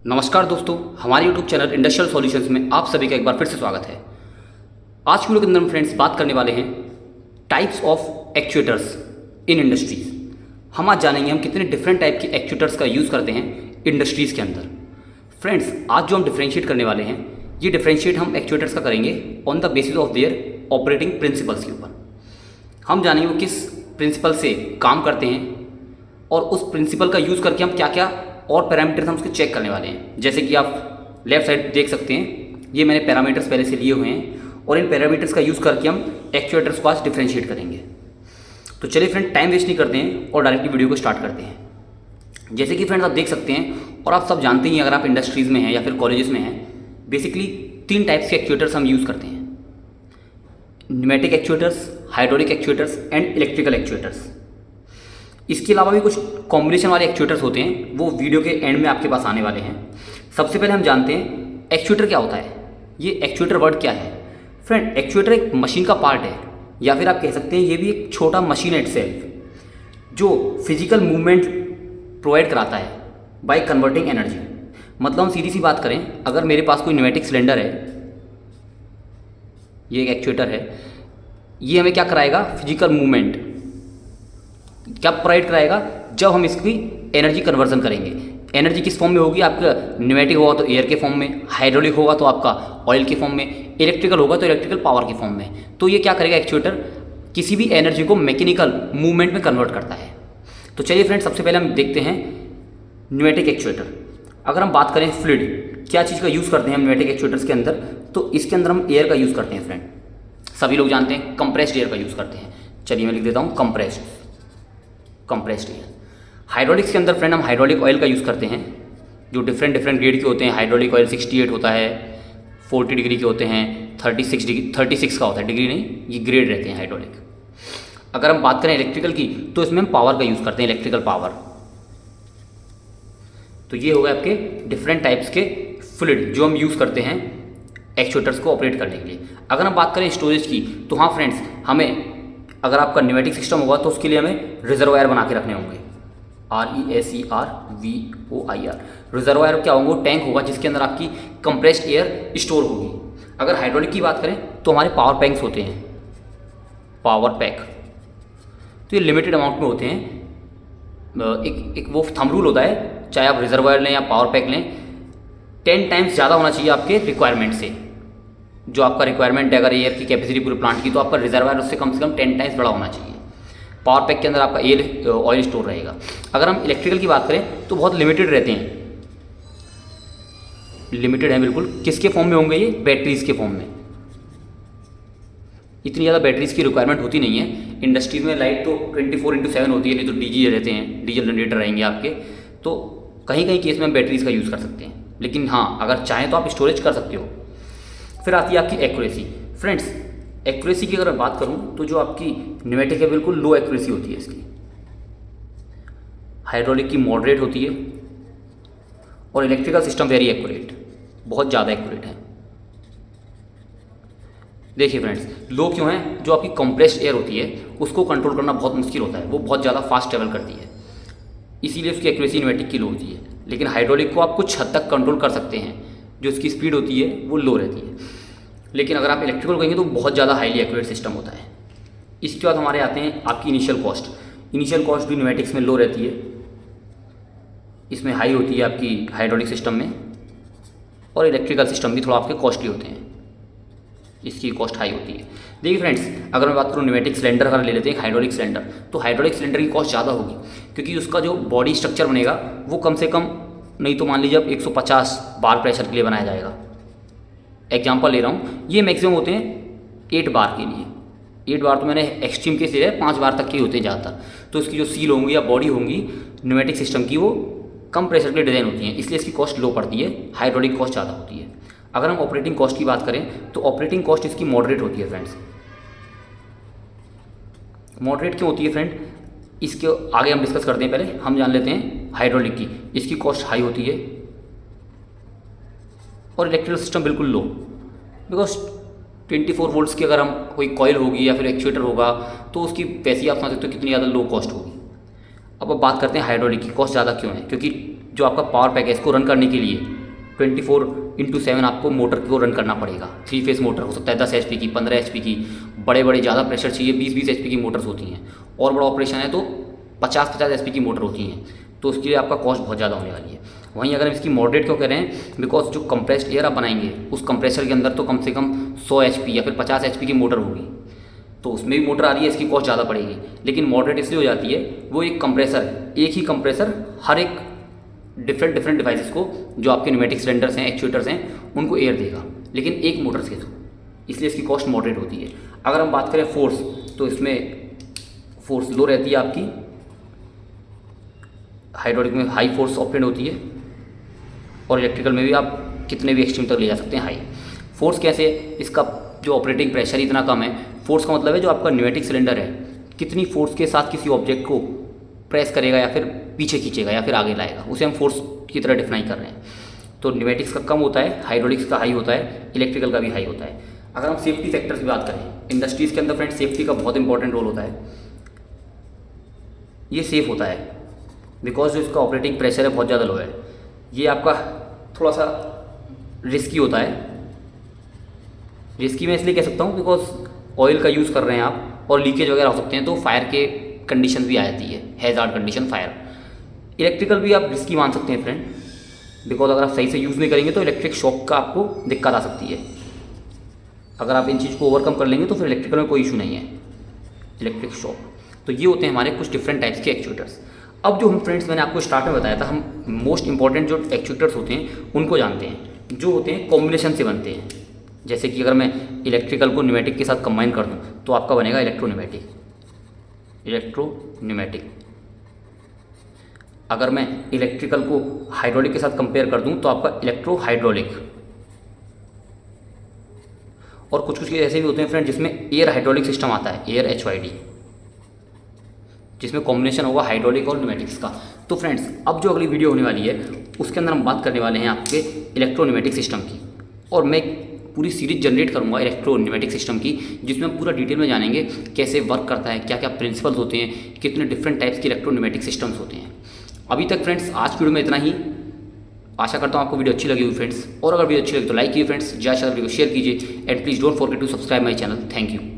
नमस्कार दोस्तों, हमारे YouTube चैनल इंडस्ट्रियल सॉल्यूशंस में आप सभी का एक बार फिर से स्वागत है। आज की वीडियो के अंदर हम फ्रेंड्स बात करने वाले हैं types of actuators in industries. हम आज जानेंगे हम कितने डिफरेंट टाइप के एक्चुएटर्स का यूज़ करते हैं इंडस्ट्रीज़ के अंदर। फ्रेंड्स, आज जो हम डिफ्रेंशिएट करने वाले हैं, ये डिफ्रेंशिएट हम एक्चुएटर्स का करेंगे on the basis of their operating principles के ऊपर। हम जानेंगे वो किस प्रिंसिपल से काम करते हैं और उस प्रिंसिपल का यूज़ करके हम क्या क्या और पैरामीटर्स हम उसके चेक करने वाले हैं। जैसे कि आप लेफ्ट साइड देख सकते हैं, ये मैंने पैरामीटर्स पहले से लिए हुए हैं और इन पैरामीटर्स का यूज़ करके हम एक्चुएटर्स को आज डिफ्रेंशिएट करेंगे। तो चलिए फ्रेंड, टाइम वेस्ट नहीं करते हैं और डायरेक्टली वीडियो को स्टार्ट करते हैं। जैसे कि फ्रेंड्स आप देख सकते हैं और आप सब जानते ही, अगर आप इंडस्ट्रीज़ में हैं या फिर कॉलेजेस में हैं, बेसिकली 3 टाइप्स के एक्चुएटर्स हम यूज़ करते हैं: pneumatic actuators, hydraulic actuators and electrical actuators. इसके अलावा भी कुछ कॉम्बिनेशन वाले एक्चुएटर्स होते हैं, वो वीडियो के एंड में आपके पास आने वाले हैं। सबसे पहले हम जानते हैं एक्चुएटर क्या होता है। ये एक्चुएटर वर्ड क्या है? फ्रेंड, एक्चुएटर एक मशीन का पार्ट है, या फिर आप कह सकते हैं ये भी एक छोटा मशीन इटसेल्फ जो फिजिकल मूवमेंट प्रोवाइड कराता है बाय कन्वर्टिंग एनर्जी। मतलब हम सीधी सी बात करें, अगर मेरे पास कोई न्यूमेटिक सिलेंडर है, ये एक एक्चुएटर है, ये हमें क्या कराएगा? फिजिकल मूवमेंट क्या प्रोवाइड कराएगा? जब हम इसकी एनर्जी कन्वर्जन करेंगे। एनर्जी किस फॉर्म में होगी? आपका न्यूमेटिक होगा तो एयर के फॉर्म में, हाइड्रोलिक होगा तो आपका ऑयल के फॉर्म में, इलेक्ट्रिकल होगा तो इलेक्ट्रिकल पावर के फॉर्म में। तो ये क्या करेगा? एक्चुएटर किसी भी एनर्जी को मैकेनिकल मूवमेंट में कन्वर्ट करता है। तो चलिए फ्रेंड्स, सबसे पहले हम देखते हैं न्यूमेटिक एक्चुएटर। अगर हम बात करें फ्लूइड, क्या चीज़ का यूज़ करते हैं हम न्यूमेटिक एक्चुएटर्स के अंदर, तो इसके अंदर हम एयर का यूज़ करते हैं। फ्रेंड, सभी लोग जानते हैं कंप्रेस्ड एयर का यूज़ करते हैं। चलिए मैं लिख देता हूँ कंप्रेस्ड एयर। हाइड्रोलिक्स के अंदर फ्रेंड हम हाइड्रोलिक ऑयल का यूज़ करते हैं, जो डिफरेंट ग्रेड के होते हैं। हाइड्रोलिक ऑयल 68 होता है, 40 डिग्री के होते हैं, 36 का होता है, डिग्री नहीं, ये ग्रेड रहते हैं हाइड्रोलिक। अगर हम बात करें इलेक्ट्रिकल की, तो इसमें हम पावर का यूज़ करते हैं, इलेक्ट्रिकल पावर। तो ये हो गए आपके डिफरेंट टाइप्स के फ्लूइड जो हम यूज़ करते हैं एक्चुएटर्स को ऑपरेट करने के लिए। अगर हम बात करें स्टोरेज की, तो हाँ फ्रेंड्स, हमें अगर आपका न्यूमेटिक सिस्टम होगा तो उसके लिए हमें रिजर्वायर बना के रखने होंगे। RESERVOIR। रिजर्वायर क्या होंगे? टैंक होगा जिसके अंदर आपकी कंप्रेस्ड एयर स्टोर होगी। अगर हाइड्रोलिक की बात करें तो हमारे पावर पैक्स होते हैं, पावर पैक। तो ये लिमिटेड अमाउंट में होते हैं। एक वो थंब रूल होता है, चाहे आप रिजर्वायर लें या पावर पैक लें, 10 टाइम्स ज़्यादा होना चाहिए आपके रिक्वायरमेंट से। जो आपका रिक्वायरमेंट है, अगर एयर की कैपेसिटी पूरे प्लांट की, तो आपका रिजर्वायर उससे कम से कम 10 टाइम्स बड़ा होना चाहिए। पावर पैक के अंदर आपका एयर ऑयल स्टोर रहेगा। अगर हम इलेक्ट्रिकल की बात करें तो बहुत लिमिटेड रहते हैं, लिमिटेड है बिल्कुल। किसके फॉर्म में होंगे? ये बैटरीज़ के फॉर्म में। इतनी ज़्यादा बैटरीज़ की रिक्वायरमेंट होती नहीं है। इंडस्ट्रीज में लाइट तो 24/7 होती है, नहीं तो डीजी रहते हैं, डीजल जनरेटर रहेंगे आपके। तो कहीं कहीं केस में हम बैटरीज़ का यूज़ कर सकते हैं, लेकिन हाँ, अगर चाहें तो आप स्टोरेज कर सकते हो। फिर आती है आपकी एक्यूरेसी। फ्रेंड्स, एक्यूरेसी की अगर मैं बात करूं तो जो आपकी न्यूमेटिक है बिल्कुल लो एक्यूरेसी होती है इसकी, हाइड्रोलिक की मॉडरेट होती है, और इलेक्ट्रिकल सिस्टम वेरी एक्यूरेट, बहुत ज़्यादा एक्यूरेट है। देखिए फ्रेंड्स, लो क्यों है? जो आपकी कंप्रेस्ड एयर होती है उसको कंट्रोल करना बहुत मुश्किल होता है, वो बहुत ज़्यादा फास्ट ट्रेवल करती है, इसीलिए उसकी एक्यूरेसी न्यूमेटिक की लो होती है। लेकिन हाइड्रोलिक को आप कुछ हद तक कंट्रोल कर सकते हैं, जो उसकी स्पीड होती है वो लो रहती है। लेकिन अगर आप इलेक्ट्रिकल कहेंगे तो बहुत ज़्यादा हाईली एक्यूरेट सिस्टम होता है। इसके बाद हमारे आते हैं आपकी इनिशियल कॉस्ट। इनिशियल कॉस्ट भी न्यूमेटिक्स में लो रहती है, इसमें हाई होती है आपकी हाइड्रोलिक सिस्टम में, और इलेक्ट्रिकल सिस्टम भी थोड़ा आपके कॉस्टली होते हैं, इसकी कॉस्ट हाई होती है। देखिए फ्रेंड्स, अगर मैं बात करूँ न्यूमेटिक सिलेंडर अगर ले लेते हैं हाइड्रोलिक सिलेंडर, तो हाइड्रोलिक सिलेंडर की कॉस्ट ज़्यादा होगी, क्योंकि उसका जो बॉडी स्ट्रक्चर बनेगा वो कम से कम, नहीं तो मान लीजिए अब 150 बार प्रेशर के लिए बनाया जाएगा। एग्जांपल ले रहा हूँ, ये मैक्सिमम होते हैं 8 बार के लिए। 8 बार तो मैंने एक्सट्रीम केस लिया है, 5 बार तक के होते हैं ज़्यादातर। तो इसकी जो सील होंगी या बॉडी होंगी न्यूमेटिक सिस्टम की, वो कम प्रेशर के लिए डिज़ाइन होती हैं, इसलिए इसकी कॉस्ट लो पड़ती है, हाइड्रोलिक कॉस्ट ज़्यादा होती है। अगर हम ऑपरेटिंग कॉस्ट की बात करें तो ऑपरेटिंग कॉस्ट इसकी मॉडरेट होती है। फ्रेंड्स, मॉडरेट क्यों होती है फ्रेंड? इसके आगे हम डिस्कस करते हैं, पहले हम जान लेते हैं हाइड्रोलिक की। इसकी कॉस्ट हाई होती है और इलेक्ट्रिकल सिस्टम बिल्कुल लो, बिकॉज 24 वोल्ट्स की अगर हम कोई कॉइल होगी या फिर एक्चुएटर होगा तो उसकी वैसे ही आप समझ सकते हो कितनी ज़्यादा लो कॉस्ट होगी। अब बात करते हैं हाइड्रोलिक की कॉस्ट ज़्यादा क्यों है? क्योंकि जो आपका पावर पैक है इसको रन करने के लिए 24/7 आपको मोटर को रन करना पड़ेगा। 3 फेस मोटर हो सकता है 10 HP की, 15 HP की, बड़े बड़े ज़्यादा प्रेशर चाहिए 20-20 HP की मोटर्स होती हैं, और बड़ा ऑपरेशन है तो 50-50 HP की मोटर होती हैं, तो उसके लिए आपका कॉस्ट बहुत ज़्यादा होने वाली है। वहीं अगर हम इसकी मॉडरेट क्यों कह रहे हैं, बिकॉज जो कंप्रेस्ड एयर आप बनाएंगे उस कंप्रेसर के अंदर तो कम से कम 100 HP या फिर 50 HP की मोटर होगी, तो उसमें भी मोटर आ रही है, इसकी कॉस्ट ज़्यादा पड़ेगी। लेकिन मॉडरेट इसलिए हो जाती है, वो एक कंप्रेसर है, एक ही कंप्रेसर हर एक डिफरेंट डिवाइसेस को, जो आपके न्यूमेटिक सिलेंडर्स हैं, एक्चुएटर्स हैं, उनको एयर देगा, लेकिन एक मोटर के थ्रू, इसलिए इसकी कॉस्ट मॉडरेट होती है। अगर हम बात करें फोर्स, तो इसमें फोर्स लो रहती है आपकी, हाइड्रोलिक में हाई फोर्स ऑपरेट होती है, और इलेक्ट्रिकल में भी आप कितने भी एक्सट्रीम तक ले जा सकते हैं हाई फोर्स। कैसे, इसका जो ऑपरेटिंग प्रेशर इतना कम है। फोर्स का मतलब है जो आपका न्यूमेटिक सिलेंडर है कितनी फोर्स के साथ किसी ऑब्जेक्ट को प्रेस करेगा या फिर पीछे खींचेगा या फिर आगे लाएगा, उसे हम फोर्स की तरह डिफाइन कर रहे हैं। तो न्यूमेटिक्स का कम होता है, हाइड्रोलिक्स का हाई होता है, इलेक्ट्रिकल का भी हाई होता है। अगर हम सेफ्टी फैक्टर्स की बात करें, इंडस्ट्रीज़ के अंदर फ्रेंड्स सेफ्टी का बहुत इंपॉर्टेंट रोल होता है। ये सेफ होता है बिकॉज जो इसका ऑपरेटिंग प्रेशर है बहुत ज़्यादा लो है। ये आपका थोड़ा सा रिस्की होता है, रिस्की मैं इसलिए कह सकता हूँ बिकॉज ऑयल का यूज़ कर रहे हैं आप और लीकेज वगैरह हो सकते हैं, तो फायर के कंडीशन भी आ जाती है, हैजार्ड कंडीशन फायर। इलेक्ट्रिकल भी आप रिस्की मान सकते हैं फ्रेंड, बिकॉज अगर आप सही से यूज़ नहीं करेंगे तो इलेक्ट्रिक शॉक का आपको दिक्कत आ सकती है। अगर आप इन चीज़ को ओवरकम कर लेंगे तो फिर इलेक्ट्रिकल में कोई इशू नहीं है, इलेक्ट्रिक शॉक। तो ये होते हैं हमारे कुछ डिफरेंट टाइप्स के एक्चुएटर्स। अब जो हम फ्रेंड्स मैंने आपको स्टार्ट में बताया था, हम मोस्ट इंपॉर्टेंट जो एक्चुएटर्स होते हैं उनको जानते हैं, जो होते हैं कॉम्बिनेशन से बनते हैं। जैसे कि अगर मैं इलेक्ट्रिकल को न्यूमेटिक के साथ कंबाइन कर दूं तो आपका बनेगा इलेक्ट्रोन्यूमेटिक। अगर मैं इलेक्ट्रिकल को हाइड्रोलिक के साथ कंपेयर कर दूं तो आपका इलेक्ट्रो हाइड्रोलिक। और कुछ कुछ ऐसे भी होते हैं फ्रेंड जिसमें एयर हाइड्रोलिक सिस्टम आता है, एयर HYD, जिसमें कॉम्बिनेशन होगा हाइड्रोलिक और न्यूमेटिक्स का। तो फ्रेंड्स अब जो अगली वीडियो होने वाली है उसके अंदर हम बात करने वाले हैं आपके इलेक्ट्रोन्यूमेटिक सिस्टम की, और मैं पूरी सीरीज जनरेट करूंगा इलेक्ट्रोन्यूमेटिक सिस्टम की, जिसमें हम पूरा डिटेल में जानेंगे कैसे वर्क करता है, क्या क्या प्रिंसिपल्स होते हैं, कितने डिफरेंट टाइप्स के इलेक्ट्रोन्यूमेटिक सिस्टम्स होते हैं। अभी तक फ्रेंड्स आज की वीडियो में इतना ही। आशा करता हूँ आपको वीडियो अच्छी लगी हुई फ्रेंड्स, और अगर वीडियो अच्छी लगी तो लाइक कीजिए फ्रेंड्स, ज़्यादा से ज़्यादा वीडियो शेयर कीजिए, and please don't forget to subscribe my channel. Thank you.